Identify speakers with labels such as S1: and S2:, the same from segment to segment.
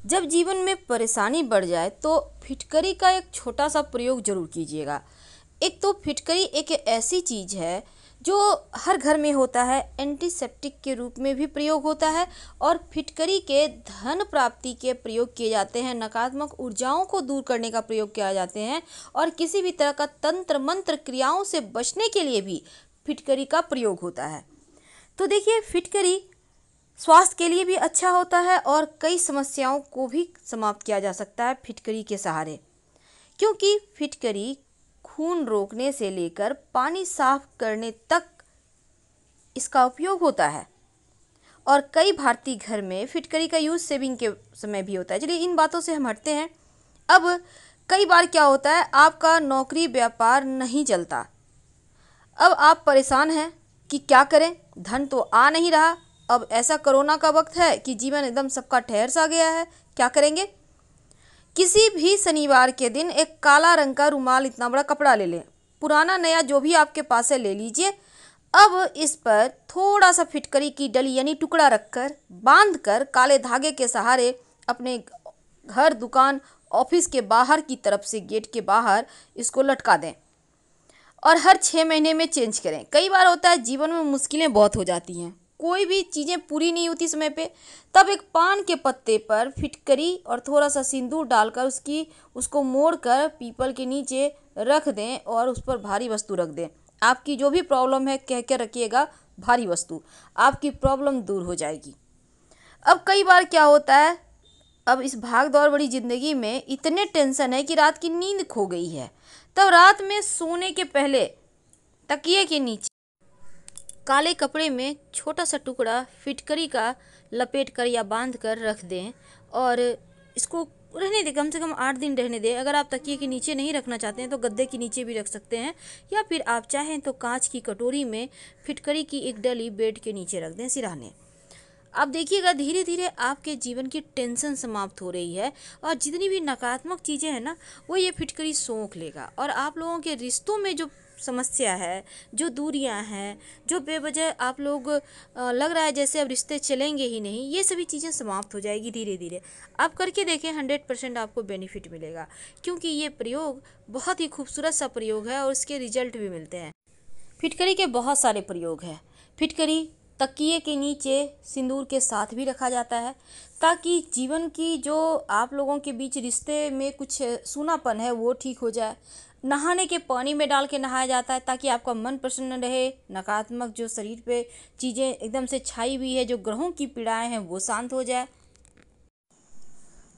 S1: जब जीवन में परेशानी बढ़ जाए तो फिटकरी का एक छोटा सा प्रयोग जरूर कीजिएगा। एक तो फिटकरी एक ऐसी चीज़ है जो हर घर में होता है, एंटीसेप्टिक के रूप में भी प्रयोग होता है और फिटकरी के धन प्राप्ति के प्रयोग किए जाते हैं, नकारात्मक ऊर्जाओं को दूर करने का प्रयोग किया जाते हैं और किसी भी तरह का तंत्र मंत्र क्रियाओं से बचने के लिए भी फिटकरी का प्रयोग होता है। तो देखिए, फिटकरी स्वास्थ्य के लिए भी अच्छा होता है और कई समस्याओं को भी समाप्त किया जा सकता है फिटकरी के सहारे, क्योंकि फिटकरी खून रोकने से लेकर पानी साफ करने तक इसका उपयोग होता है और कई भारतीय घर में फिटकरी का यूज सेविंग के समय भी होता है। चलिए, इन बातों से हम हटते हैं। अब कई बार क्या होता है, आपका नौकरी व्यापार नहीं चलता, अब आप परेशान हैं कि क्या करें, धन तो आ नहीं रहा। अब ऐसा कोरोना का वक्त है कि जीवन एकदम सबका ठहर सा गया है, क्या करेंगे? किसी भी शनिवार के दिन एक काला रंग का रुमाल इतना बड़ा कपड़ा ले लें, पुराना नया जो भी आपके पास है ले लीजिए। अब इस पर थोड़ा सा फिटकरी की डली यानी टुकड़ा रखकर बांध कर काले धागे के सहारे अपने घर, दुकान, ऑफिस के बाहर की तरफ से गेट के बाहर इसको लटका दें और हर 6 महीने में चेंज करें। कई बार होता है जीवन में मुश्किलें बहुत हो जाती हैं, कोई भी चीज़ें पूरी नहीं होती समय पे, तब एक पान के पत्ते पर फिटकरी और थोड़ा सा सिंदूर डालकर उसको मोड़ कर पीपल के नीचे रख दें और उस पर भारी वस्तु रख दें। आपकी जो भी प्रॉब्लम है कह के रखिएगा भारी वस्तु, आपकी प्रॉब्लम दूर हो जाएगी। अब कई बार क्या होता है, अब इस भाग दौड़ बड़ी ज़िंदगी में इतने टेंशन है कि रात की नींद खो गई है, तब रात में सोने के पहले तकिए के नीचे काले कपड़े में छोटा सा टुकड़ा फिटकरी का लपेट कर या बांध कर रख दें और इसको रहने दें, कम से कम 8 दिन रहने दें। अगर आप तकिए के नीचे नहीं रखना चाहते हैं तो गद्दे के नीचे भी रख सकते हैं, या फिर आप चाहें तो कांच की कटोरी में फिटकरी की एक डली बेड के नीचे रख दें सिरहाने। आप देखिएगा धीरे धीरे आपके जीवन की टेंशन समाप्त हो रही है और जितनी भी नकारात्मक चीज़ें हैं ना, वो ये फिटकरी सोख लेगा और आप लोगों के रिश्तों में जो समस्या है, जो दूरियां हैं, जो बेवजह आप लोग लग रहा है जैसे अब रिश्ते चलेंगे ही नहीं, ये सभी चीज़ें समाप्त हो जाएगी धीरे धीरे। आप करके देखें, 100% आपको बेनिफिट मिलेगा, क्योंकि ये प्रयोग बहुत ही खूबसूरत सा प्रयोग है और उसके रिजल्ट भी मिलते हैं। फिटकरी के बहुत सारे प्रयोग हैं। फिटकरी तकिए के नीचे सिंदूर के साथ भी रखा जाता है ताकि जीवन की जो आप लोगों के बीच रिश्ते में कुछ सूनापन है वो ठीक हो जाए। नहाने के पानी में डाल के नहाया जाता है ताकि आपका मन प्रसन्न रहे, नकारात्मक जो शरीर पे चीज़ें एकदम से छाई हुई है, जो ग्रहों की पीड़ाएं हैं वो शांत हो जाए।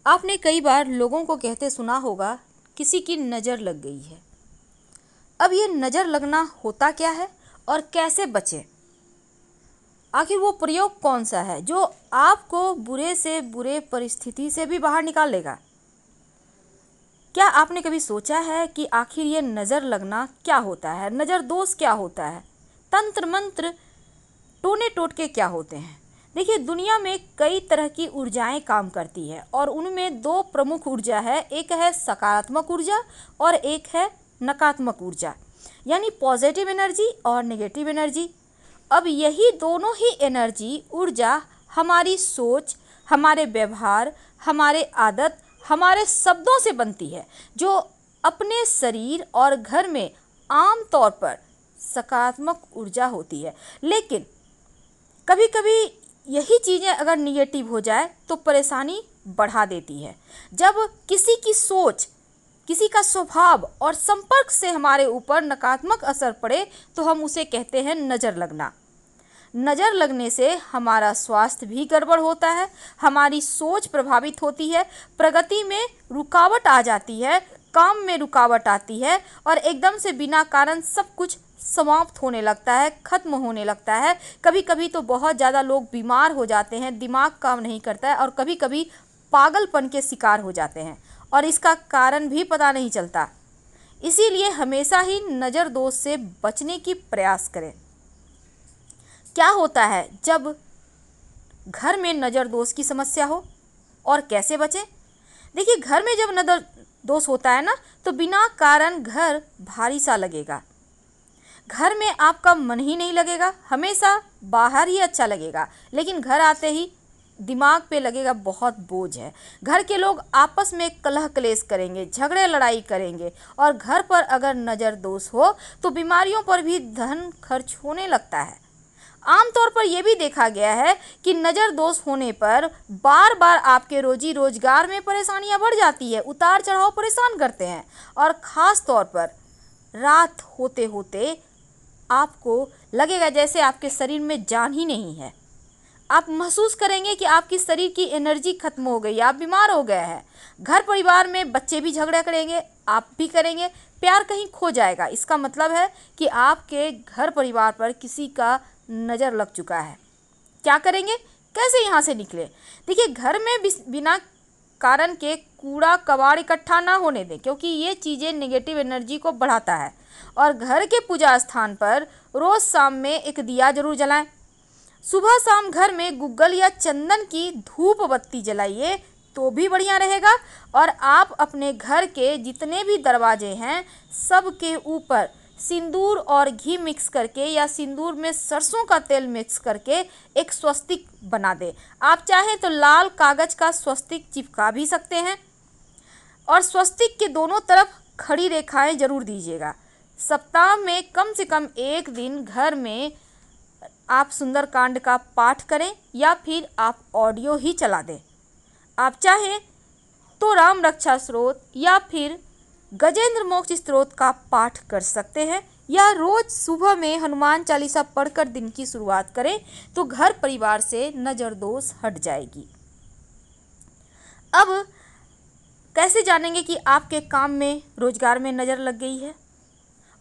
S1: आपने कई बार लोगों को कहते सुना होगा, किसी की नज़र लग गई है। अब ये नज़र लगना होता क्या है और कैसे बचे? आखिर वो प्रयोग कौन सा है जो आपको बुरे से बुरे परिस्थिति से भी बाहर निकाल लेगा? क्या आपने कभी सोचा है कि आखिर ये नज़र लगना क्या होता है, नज़र दोष क्या होता है, तंत्र मंत्र टोने टोटके क्या होते हैं? देखिए, दुनिया में कई तरह की ऊर्जाएं काम करती है और उनमें 2 प्रमुख ऊर्जा है, एक है सकारात्मक ऊर्जा और एक है नकारात्मक ऊर्जा, यानी पॉजिटिव एनर्जी और नेगेटिव एनर्जी। अब यही दोनों ही एनर्जी ऊर्जा हमारी सोच, हमारे व्यवहार, हमारे आदत, हमारे शब्दों से बनती है, जो अपने शरीर और घर में आम तौर पर सकारात्मक ऊर्जा होती है। लेकिन कभी कभी यही चीज़ें अगर निगेटिव हो जाए तो परेशानी बढ़ा देती है। जब किसी की सोच, किसी का स्वभाव और संपर्क से हमारे ऊपर नकारात्मक असर पड़े तो हम उसे कहते हैं नज़र लगना। नज़र लगने से हमारा स्वास्थ्य भी गड़बड़ होता है, हमारी सोच प्रभावित होती है, प्रगति में रुकावट आ जाती है, काम में रुकावट आती है और एकदम से बिना कारण सब कुछ समाप्त होने लगता है, खत्म होने लगता है। कभी कभी तो बहुत ज़्यादा लोग बीमार हो जाते हैं, दिमाग काम नहीं करता है और कभी कभी पागलपन के शिकार हो जाते हैं और इसका कारण भी पता नहीं चलता। इसीलिए हमेशा ही नज़र दोष से बचने की प्रयास करें। क्या होता है जब घर में नज़र दोष की समस्या हो और कैसे बचें? देखिए, घर में जब नज़र दोष होता है ना, तो बिना कारण घर भारी सा लगेगा, घर में आपका मन ही नहीं लगेगा, हमेशा बाहर ही अच्छा लगेगा, लेकिन घर आते ही दिमाग पे लगेगा बहुत बोझ है। घर के लोग आपस में कलह कलेश करेंगे, झगड़े लड़ाई करेंगे और घर पर अगर नज़र दोष हो तो बीमारियों पर भी धन खर्च होने लगता है। आमतौर पर यह भी देखा गया है कि नज़र दोष होने पर बार बार आपके रोजी रोजगार में परेशानियां बढ़ जाती है, उतार चढ़ाव परेशान करते हैं और ख़ास तौर पर रात होते होते आपको लगेगा जैसे आपके शरीर में जान ही नहीं है। आप महसूस करेंगे कि आपकी शरीर की एनर्जी खत्म हो गई, आप बीमार हो गए हैं। घर परिवार में बच्चे भी झगड़ा करेंगे, आप भी करेंगे, प्यार कहीं खो जाएगा। इसका मतलब है कि आपके घर परिवार पर किसी का नज़र लग चुका है। क्या करेंगे, कैसे यहाँ से निकले? देखिए, घर में बिना कारण के कूड़ा कबाड़ इकट्ठा ना होने दें, क्योंकि ये चीज़ें नेगेटिव एनर्जी को बढ़ाता है। और घर के पूजा स्थान पर रोज़ शाम में एक दिया जरूर जलाएं। सुबह शाम घर में गुग्गल या चंदन की धूप बत्ती जलाइए तो भी बढ़िया रहेगा। और आप अपने घर के जितने भी दरवाजे हैं सब के ऊपर सिंदूर और घी मिक्स करके या सिंदूर में सरसों का तेल मिक्स करके एक स्वस्तिक बना दें। आप चाहें तो लाल कागज का स्वस्तिक चिपका भी सकते हैं। और स्वस्तिक के दोनों तरफ खड़ी रेखाएं जरूर दीजिएगा। सप्ताह में कम से कम एक दिन घर में आप सुंदरकांड का पाठ करें या फिर आप ऑडियो ही चला दें। आप चाहें तो राम रक्षा स्तोत्र या फिर गजेंद्र मोक्ष स्तोत्र का पाठ कर सकते हैं, या रोज सुबह में हनुमान चालीसा पढ़कर दिन की शुरुआत करें तो घर परिवार से नज़र दोष हट जाएगी। अब कैसे जानेंगे कि आपके काम में रोजगार में नज़र लग गई है?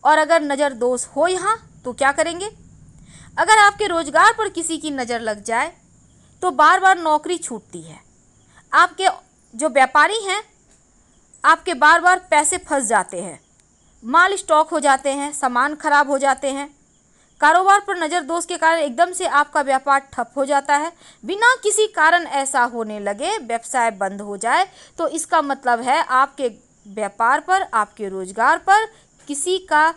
S1: और अगर नज़र दोष हो यहाँ तो क्या करेंगे? अगर आपके रोजगार पर किसी की नज़र लग जाए तो बार बार नौकरी छूटती है। आपके जो व्यापारी हैं आपके बार बार पैसे फंस जाते हैं, माल स्टॉक हो जाते हैं, सामान खराब हो जाते हैं। कारोबार पर नज़र दोष के कारण एकदम से आपका व्यापार ठप हो जाता है। बिना किसी कारण ऐसा होने लगे, व्यवसाय बंद हो जाए तो इसका मतलब है आपके व्यापार पर, आपके रोजगार पर किसी का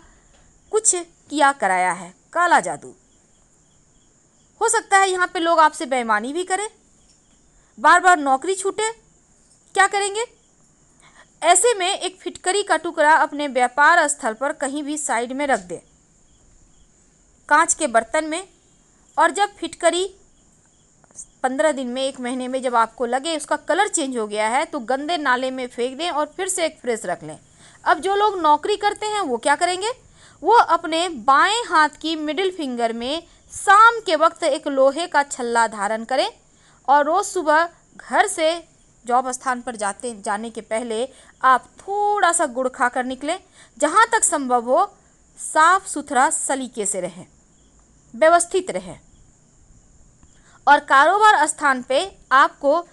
S1: कुछ किया कराया है, काला जादू। हो सकता है यहाँ पे लोग आपसे बेईमानी भी करें, बार बार नौकरी छूटे। क्या करेंगे? ऐसे में एक फिटकरी का टुकड़ा अपने व्यापार स्थल पर कहीं भी साइड में रख दें, कांच के बर्तन में। और जब फिटकरी 15 दिन में, 1 महीने में जब आपको लगे उसका कलर चेंज हो गया है तो गंदे नाले में फेंक दें और फिर से एक फ्रेश रख लें। अब जो लोग नौकरी करते हैं वो क्या करेंगे? वो अपने बाएं हाथ की मिडिल फिंगर में शाम के वक्त एक लोहे का छल्ला धारण करें और रोज़ सुबह घर से जॉब स्थान पर जाने के पहले आप थोड़ा सा गुड़ खाकर निकलें। जहाँ तक संभव हो साफ सुथरा सलीके से रहें, व्यवस्थित रहें। और कारोबार स्थान पे आपको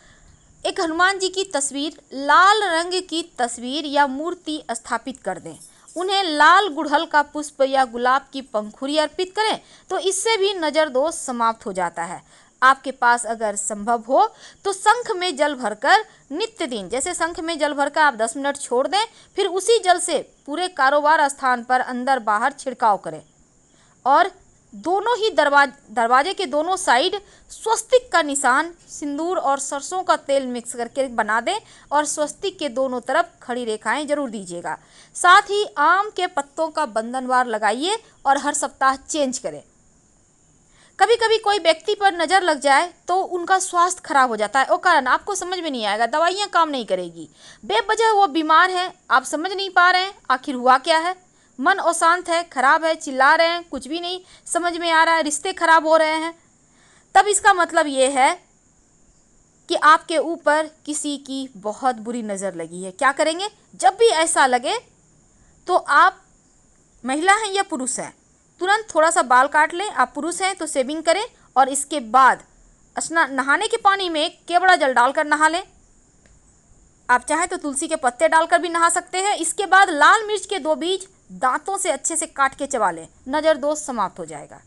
S1: एक हनुमान जी की तस्वीर, लाल रंग की तस्वीर या मूर्ति स्थापित कर दें। उन्हें लाल गुड़हल का पुष्प या गुलाब की पंखुड़ी अर्पित करें तो इससे भी नज़र दोष समाप्त हो जाता है। आपके पास अगर संभव हो तो शंख में जल भरकर नित्य दिन, जैसे शंख में जल भरकर आप 10 मिनट छोड़ दें, फिर उसी जल से पूरे कारोबार स्थान पर अंदर बाहर छिड़काव करें। और दोनों ही दरवाजे के दोनों साइड स्वस्तिक का निशान सिंदूर और सरसों का तेल मिक्स करके बना दें और स्वस्तिक के दोनों तरफ खड़ी रेखाएं जरूर दीजिएगा। साथ ही आम के पत्तों का बंधनवार लगाइए और हर सप्ताह चेंज करें। कभी कभी कोई व्यक्ति पर नज़र लग जाए तो उनका स्वास्थ्य खराब हो जाता है। वो कारण आपको समझ में नहीं आएगा, दवाइयाँ काम नहीं करेगी, बेवजह वो बीमार हैं, आप समझ नहीं पा रहे हैं आखिर हुआ क्या है। मन अशांत है, खराब है, चिल्ला रहे हैं, कुछ भी नहीं समझ में आ रहा है, रिश्ते खराब हो रहे हैं, तब इसका मतलब ये है कि आपके ऊपर किसी की बहुत बुरी नज़र लगी है। क्या करेंगे? जब भी ऐसा लगे तो आप महिला हैं या पुरुष हैं, तुरंत थोड़ा सा बाल काट लें। आप पुरुष हैं तो शेविंग करें और इसके बाद नहाने के पानी में केवड़ा जल डालकर नहा लें। आप चाहें तो तुलसी के पत्ते डालकर भी नहा सकते हैं। इसके बाद लाल मिर्च के 2 बीज दांतों से अच्छे से काट के चबा लें, नज़र दोष समाप्त हो जाएगा।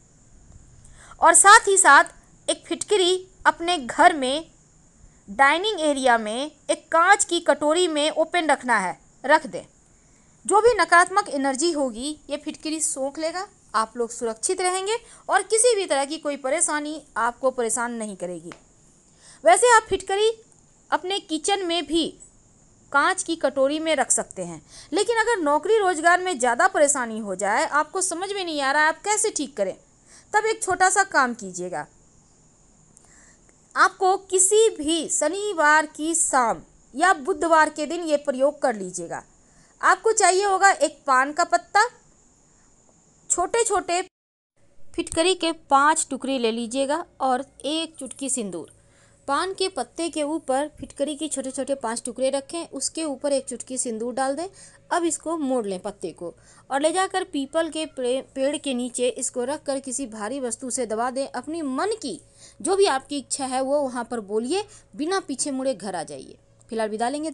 S1: और साथ ही साथ एक फिटकरी अपने घर में डाइनिंग एरिया में एक कांच की कटोरी में ओपन रखना है, रख दें। जो भी नकारात्मक एनर्जी होगी ये फिटकरी सोख लेगा, आप लोग सुरक्षित रहेंगे और किसी भी तरह की कोई परेशानी आपको परेशान नहीं करेगी। वैसे आप फिटकरी अपने किचन में भी कांच की कटोरी में रख सकते हैं। लेकिन अगर नौकरी रोजगार में ज़्यादा परेशानी हो जाए, आपको समझ में नहीं आ रहा है आप कैसे ठीक करें, तब एक छोटा सा काम कीजिएगा। आपको किसी भी शनिवार की शाम या बुधवार के दिन ये प्रयोग कर लीजिएगा। आपको चाहिए होगा एक पान का पत्ता, छोटे छोटे फिटकरी के 5 टुकड़े ले लीजिएगा और 1 चुटकी सिंदूर। पान के पत्ते के ऊपर फिटकरी के छोटे छोटे 5 टुकड़े रखें, उसके ऊपर 1 चुटकी सिंदूर डाल दें। अब इसको मोड़ लें पत्ते को और ले जाकर पीपल के पेड़ के नीचे इसको रख कर किसी भारी वस्तु से दबा दें। अपनी मन की जो भी आपकी इच्छा है वो वहाँ पर बोलिए, बिना पीछे मुड़े घर आ जाइए। फिलहाल विदा लेंगे। धन्यवाद।